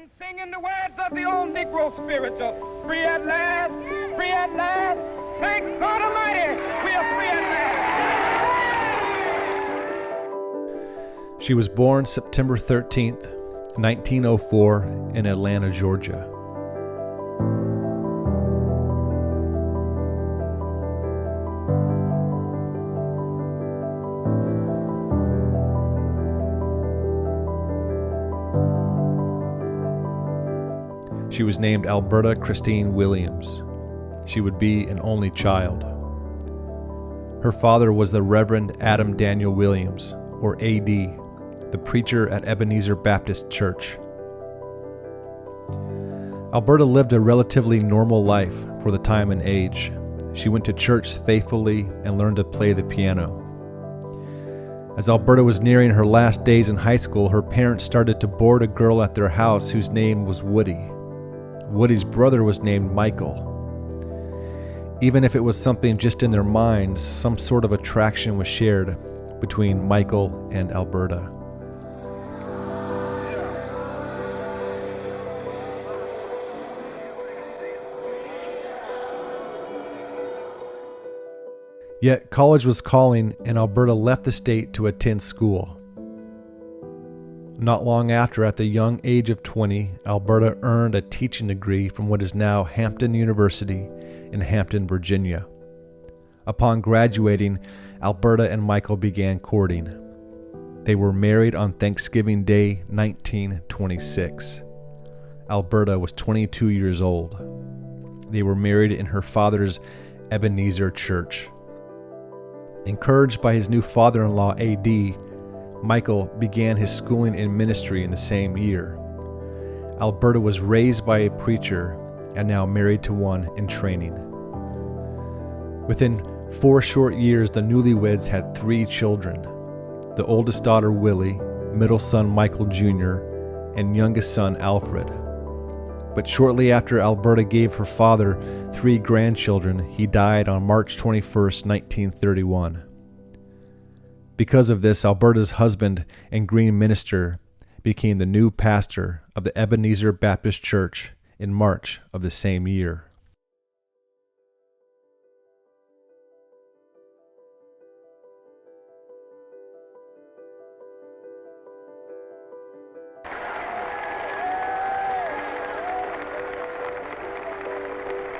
And singing the words of the old Negro spiritual, free at last, free at last. Thank God Almighty, we are free at last. She was born September 13th, 1904 in Atlanta, Georgia. She was named Alberta Christine Williams. She would be an only child. Her father was the Reverend Adam Daniel Williams, or A.D., the preacher at Ebenezer Baptist Church. Alberta lived a relatively normal life for the time and age. She went to church faithfully and learned to play the piano. As Alberta was nearing her last days in high school, her parents started to board a girl at their house whose name was Woody. Woody's brother was named Michael. Even if it was something just in their minds, some sort of attraction was shared between Michael and Alberta. Yet college was calling, and Alberta left the state to attend school. Not long after, at the young age of 20, Alberta earned a teaching degree from what is now Hampton University in Hampton, Virginia. Upon graduating, Alberta and Michael began courting. They were married on Thanksgiving Day, 1926. Alberta was 22 years old. They were married in her father's Ebenezer Church. Encouraged by his new father-in-law, A.D., Michael began his schooling in ministry in the same year. Alberta was raised by a preacher and now married to one in training. Within 4 short years, the newlyweds had 3 children: the oldest daughter, Willie, middle son, Michael Jr., and youngest son, Alfred. But shortly after Alberta gave her father 3 grandchildren, he died on March 21st, 1931. Because of this, Alberta's husband and green minister became the new pastor of the Ebenezer Baptist Church in March of the same year.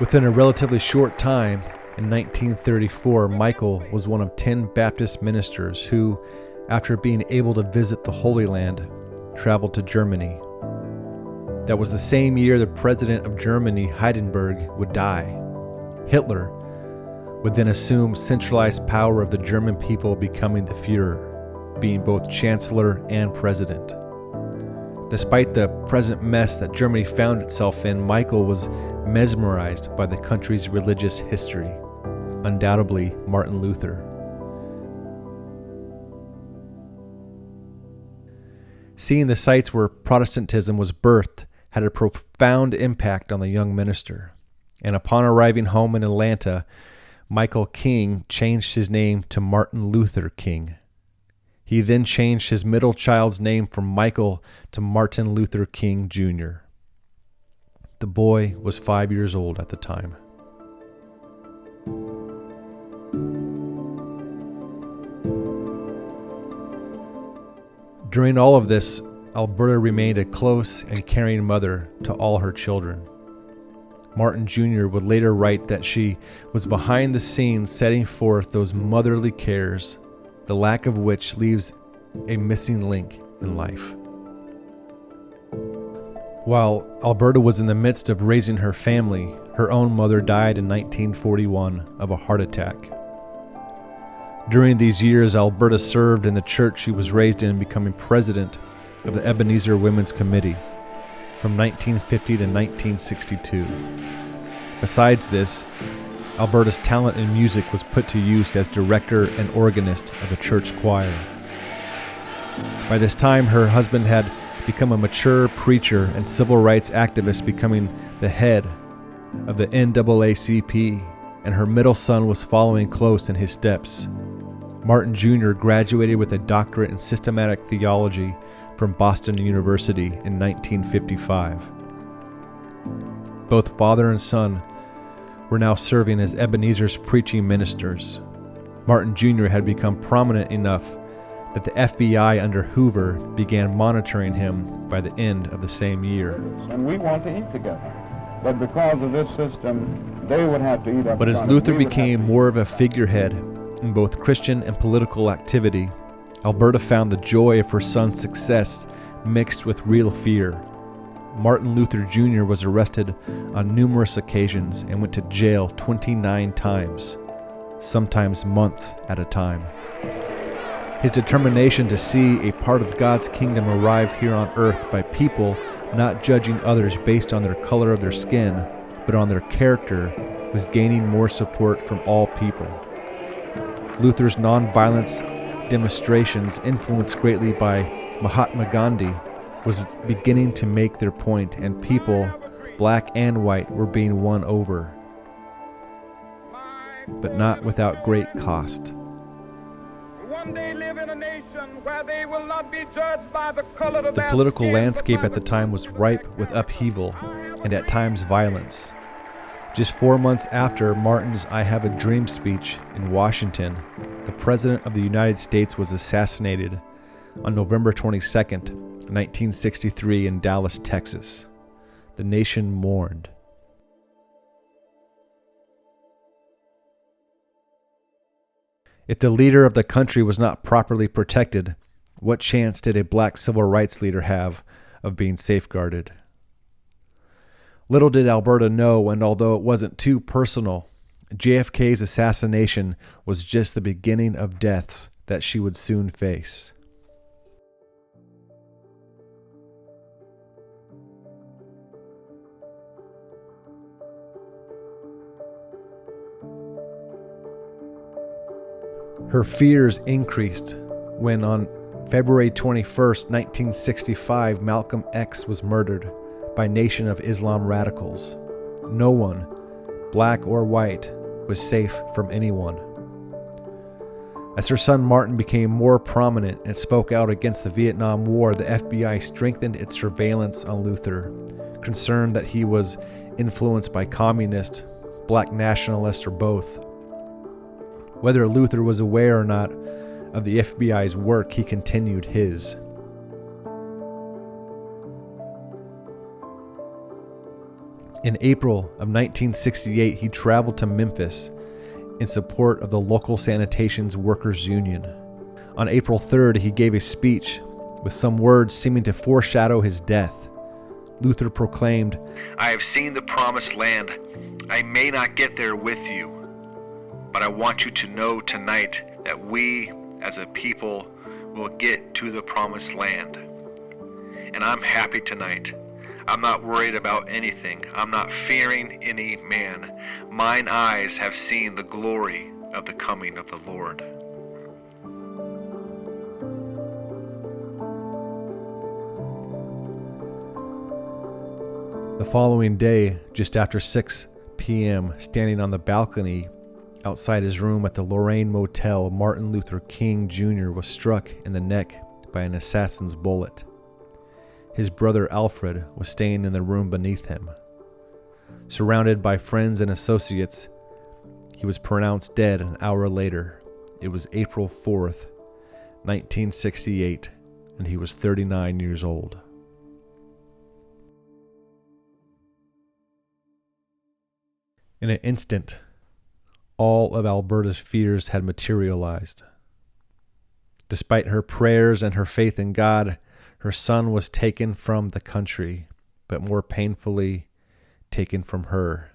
Within a relatively short time, in 1934, Michael was one of 10 Baptist ministers who, after being able to visit the Holy Land, traveled to Germany. That was the same year the president of Germany, Hindenburg, would die. Hitler would then assume centralized power of the German people, becoming the Führer, being both chancellor and president. Despite the present mess that Germany found itself in, Michael was mesmerized by the country's religious history, undoubtedly Martin Luther. Seeing the sites where Protestantism was birthed had a profound impact on the young minister, and upon arriving home in Atlanta, Michael King changed his name to Martin Luther King. He then changed his middle child's name from Michael to Martin Luther King Jr. The boy was 5 years old at the time. During all of this, Alberta remained a close and caring mother to all her children. Martin Jr. would later write that she was behind the scenes setting forth those motherly cares, the lack of which leaves a missing link in life. While Alberta was in the midst of raising her family, her own mother died in 1941 of a heart attack. During these years, Alberta served in the church she was raised in, becoming president of the Ebenezer Women's Committee from 1950 to 1962. Besides this, Alberta's talent in music was put to use as director and organist of the church choir. By this time, her husband had become a mature preacher and civil rights activist, becoming the head of the NAACP, and her middle son was following close in his steps. Martin Jr. graduated with a doctorate in systematic theology from Boston University in 1955. Both father and son were now serving as Ebenezer's preaching ministers. Martin Jr. had become prominent enough that the FBI under Hoover began monitoring him by the end of the same year. And we want to eat together. But because of this system, they would have to eat up. But as Luther became more of a figurehead in both Christian and political activity, Alberta found the joy of her son's success mixed with real fear. Martin Luther Jr. was arrested on numerous occasions and went to jail 29 times, sometimes months at a time. His determination to see a part of God's kingdom arrive here on earth by people not judging others based on their color of their skin, but on their character, was gaining more support from all people. Luther's nonviolence demonstrations, influenced greatly by Mahatma Gandhi, was beginning to make their point, and people, black and white, were being won over, but not without great cost. One day live in a nation where they will not be judged by the color of The their political skin, landscape but at the time was ripe with upheaval and at times violence. Just 4 months after Martin's I Have a Dream speech in Washington, the President of the United States was assassinated on November 22nd, 1963 in Dallas, Texas. The nation mourned. If the leader of the country was not properly protected, what chance did a black civil rights leader have of being safeguarded? Little did Alberta know, and although it wasn't too personal, JFK's assassination was just the beginning of deaths that she would soon face. Her fears increased when on February 21st, 1965, Malcolm X was murdered by Nation of Islam radicals. No one, black or white, was safe from anyone. As her son Martin became more prominent and spoke out against the Vietnam War, the FBI strengthened its surveillance on Luther, concerned that he was influenced by communists, black nationalists, or both. Whether Luther was aware or not of the FBI's work, he continued his. In April of 1968, he traveled to Memphis in support of the local sanitation workers union. On April 3rd, he gave a speech with some words seeming to foreshadow his death. Luther proclaimed, "I have seen the promised land. I may not get there with you, but I want you to know tonight that we, as a people, will get to the promised land. And I'm happy tonight. I'm not worried about anything. I'm not fearing any man. Mine eyes have seen the glory of the coming of the Lord." The following day, just after 6 p.m., standing on the balcony outside his room at the Lorraine Motel, Martin Luther King Jr. was struck in the neck by an assassin's bullet. His brother Alfred was staying in the room beneath him. Surrounded by friends and associates, he was pronounced dead an hour later. It was April 4th, 1968, and he was 39 years old. In an instant, all of Alberta's fears had materialized. Despite her prayers and her faith in God, her son was taken from the country, but more painfully taken from her.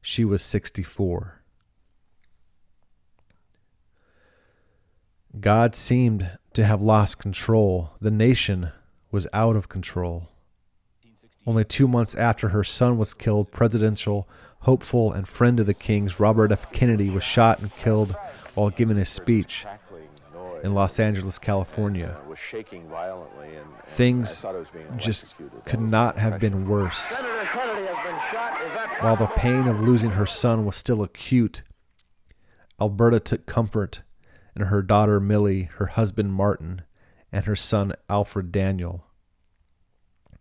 She was 64. God seemed to have lost control. The nation was out of control. Only 2 months after her son was killed, presidential hopeful and friend of the Kings, Robert F. Kennedy, was shot and killed while giving a speech in Los Angeles, California. Things just could not have been worse. While the pain of losing her son was still acute, Alberta took comfort in her daughter Millie, her husband Martin, and her son Alfred Daniel.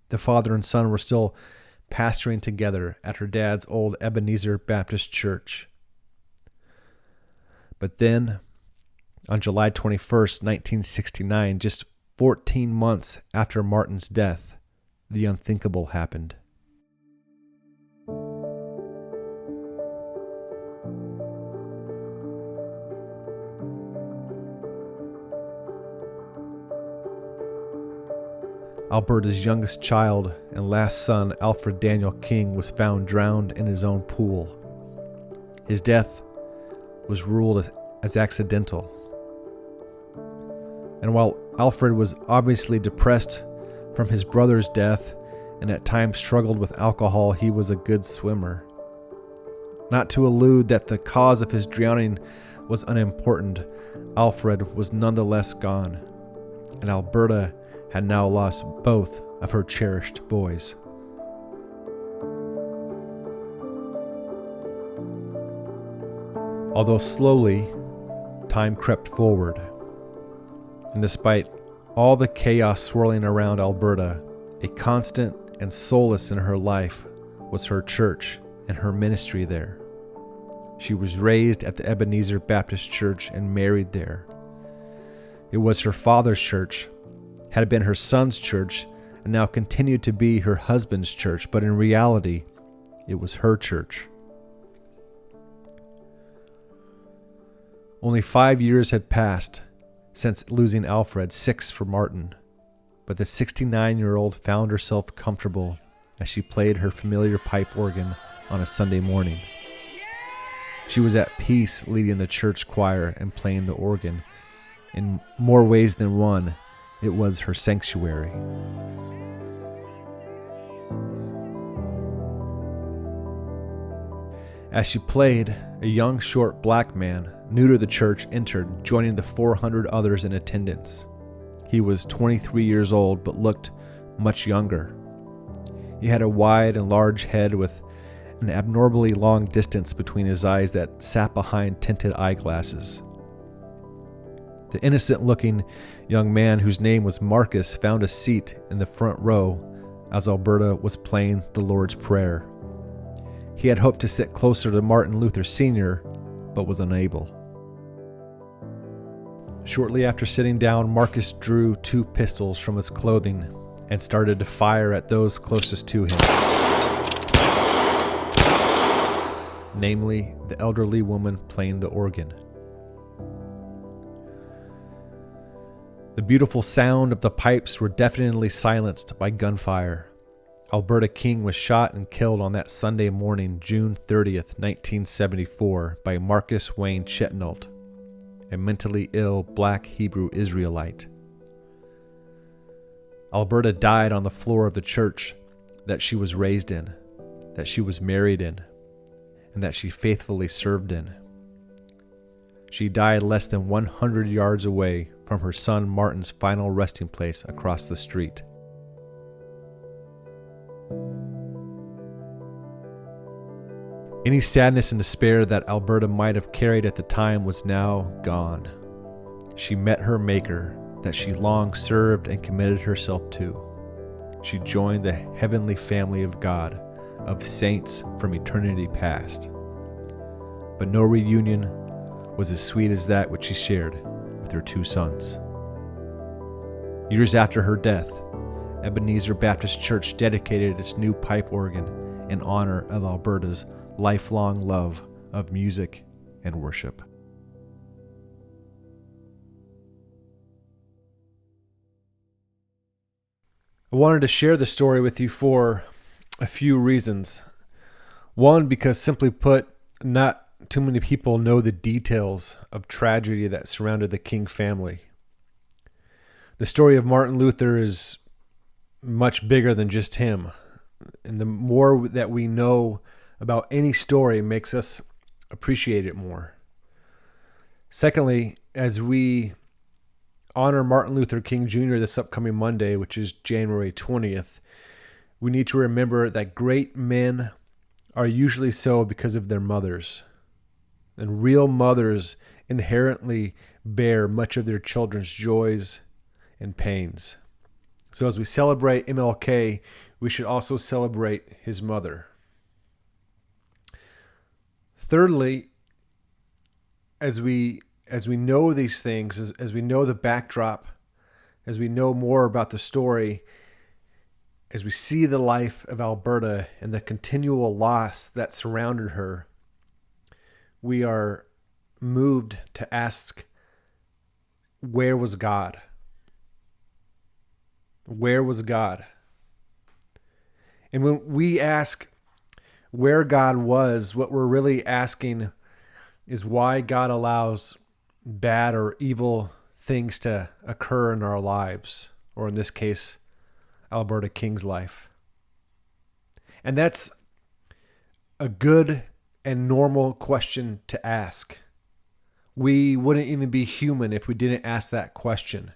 The father and son were still pastoring together at her dad's old Ebenezer Baptist church. But then, on July 21st, 1969, just 14 months after Martin's death, the unthinkable happened. Alberta's youngest child and last son, Alfred Daniel King, was found drowned in his own pool. His death was ruled as accidental. And while Alfred was obviously depressed from his brother's death and at times struggled with alcohol, he was a good swimmer. Not to allude that the cause of his drowning was unimportant, Alfred was nonetheless gone, and Alberta had now lost both of her cherished boys. Although slowly, time crept forward, and despite all the chaos swirling around Alberta, a constant and solace in her life was her church and her ministry there. She was raised at the Ebenezer Baptist Church and married there. It was her father's church, had been her son's church, and now continued to be her husband's church, but in reality, it was her church. Only 5 years had passed since losing Alfred, 6 for Martin, but the 69-year-old found herself comfortable as she played her familiar pipe organ on a Sunday morning. She was at peace leading the church choir and playing the organ. In more ways than one, it was her sanctuary. As she played, a young, short black man, new to the church, entered, joining the 400 others in attendance. He was 23 years old, but looked much younger. He had a wide and large head with an abnormally long distance between his eyes that sat behind tinted eyeglasses. The innocent-looking young man, whose name was Marcus, found a seat in the front row as Alberta was playing the Lord's Prayer. He had hoped to sit closer to Martin Luther Sr., but was unable. Shortly after sitting down, Marcus drew 2 pistols from his clothing and started to fire at those closest to him, namely the elderly woman playing the organ. The beautiful sound of the pipes were definitely silenced by gunfire. Alberta King was shot and killed on that Sunday morning, June 30th, 1974, by Marcus Wayne Chetnault, a mentally ill black Hebrew Israelite. Alberta died on the floor of the church that she was raised in, that she was married in, and that she faithfully served in. She died less than 100 yards away from her son Martin's final resting place across the street. Any sadness and despair that Alberta might have carried at the time was now gone. She met her Maker that she long served and committed herself to. She joined the heavenly family of God, of saints from eternity past. But no reunion was as sweet as that which she shared with her 2 sons. Years after her death, Ebenezer Baptist Church dedicated its new pipe organ in honor of Alberta's lifelong love of music and worship. I wanted to share the story with you for a few reasons. One, because simply put, not too many people know the details of tragedy that surrounded the King family. The story of Martin Luther is much bigger than just him. And the more that we know about any story makes us appreciate it more. Secondly, as we honor Martin Luther King Jr. this upcoming Monday, which is January 20th, we need to remember that great men are usually so because of their mothers. And real mothers inherently bear much of their children's joys and pains. So as we celebrate MLK, we should also celebrate his mother. Thirdly, as we know these things, as we know the backdrop, as we know more about the story, as we see the life of Alberta and the continual loss that surrounded her, we are moved to ask, where was God? Where was God? And when we ask where God was, what we're really asking is why God allows bad or evil things to occur in our lives, or in this case, Alberta King's life. And that's a good and normal question to ask. We wouldn't even be human if we didn't ask that question.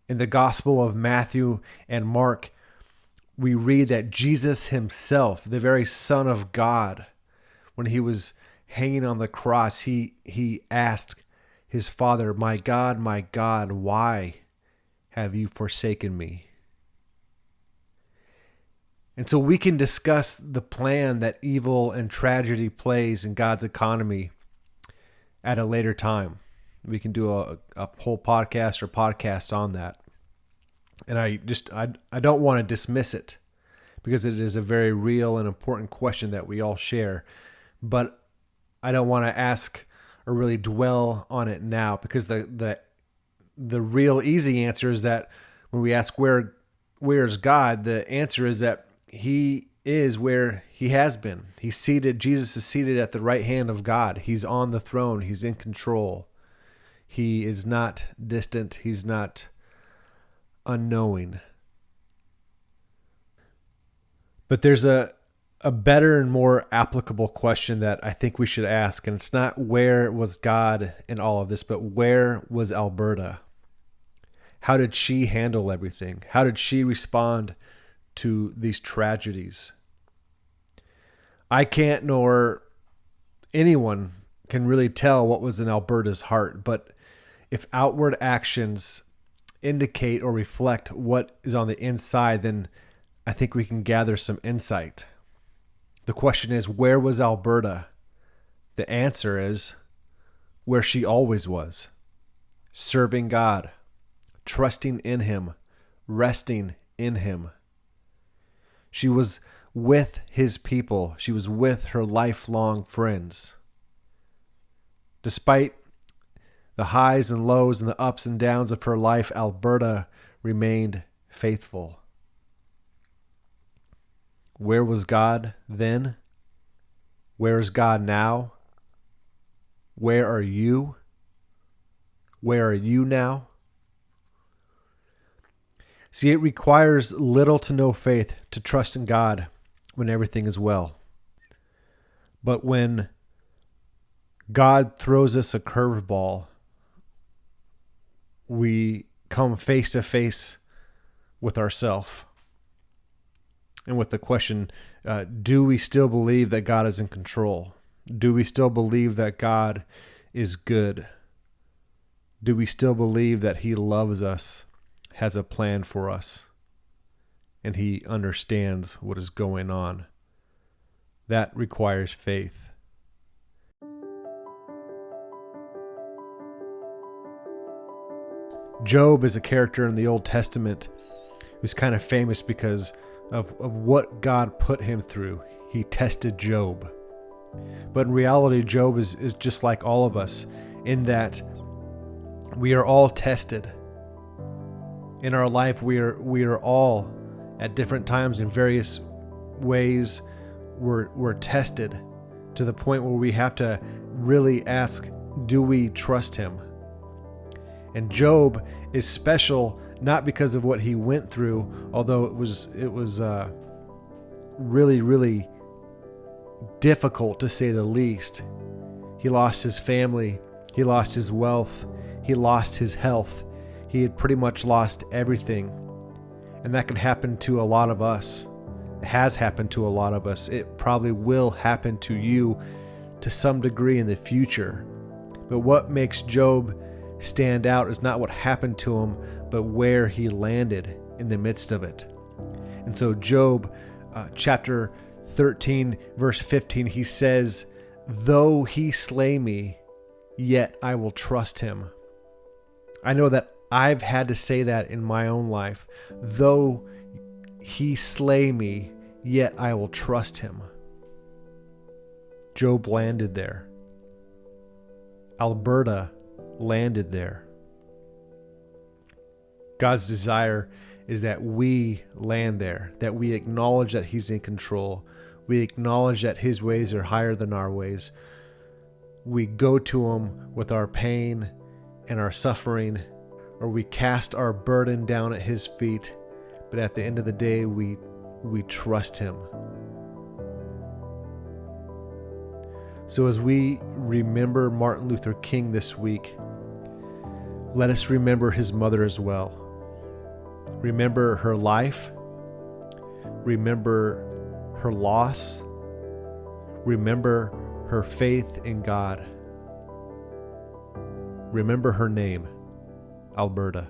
In the Gospel of Matthew and Mark, we read that Jesus himself, the very Son of God, when he was hanging on the cross, he asked his Father, my God, why have you forsaken me? And so we can discuss the plan that evil and tragedy plays in God's economy at a later time. We can do a whole podcast or podcasts on that. And I don't want to dismiss it, because it is a very real and important question that we all share. But I don't want to ask or really dwell on it now, because the real easy answer is that when we ask where is God, the answer is that he is where he has been. Jesus is seated at the right hand of God. He's on the throne. He's in control. He is not distant. He's not unknowing. But there's a better and more applicable question that I think we should ask. And it's not where was God in all of this, but where was Alberta? How did she handle everything? How did she respond to these tragedies? I can't, nor anyone can really tell what was in Alberta's heart, but if outward actions indicate or reflect what is on the inside, then I think we can gather some insight. The question is, where was Alberta? The answer is where she always was, serving God, trusting in him, resting in him. She was with his people. She was with her lifelong friends. Despite the highs and lows and the ups and downs of her life, Alberta remained faithful. Where was God then? Where is God now? Where are you? Where are you now? See, it requires little to no faith to trust in God when everything is well. But when God throws us a curveball, we come face to face with ourselves and with the question, do we still believe that God is in control? Do we still believe that God is good? Do we still believe that he loves us, has a plan for us, and he understands what is going on? That requires faith. Job is a character in the Old Testament who's kind of famous because of what God put him through. He tested Job. But in reality, Job is just like all of us in that we are all tested. In our life, we are all at different times in various ways we're tested to the point where we have to really ask, do we trust him? And Job is special not because of what he went through, although it was really, really difficult to say the least. He lost his family, he lost his wealth, he lost his health. He had pretty much lost everything. And that can happen to a lot of us. It has happened to a lot of us. It probably will happen to you to some degree in the future. But what makes Job stand out is not what happened to him, but where he landed in the midst of it. And so Job chapter 13, verse 15, he says, "Though he slay me, yet I will trust him." I know that I've had to say that in my own life. Though he slay me, yet I will trust him. Job landed there. Alberta landed there. God's desire is that we land there, that we acknowledge that he's in control. We acknowledge that his ways are higher than our ways. We go to him with our pain and our suffering, or we cast our burden down at his feet, but at the end of the day, we trust him. So as we remember Martin Luther King this week, let us remember his mother as well. Remember her life. Remember her loss. Remember her faith in God. Remember her name, Alberta.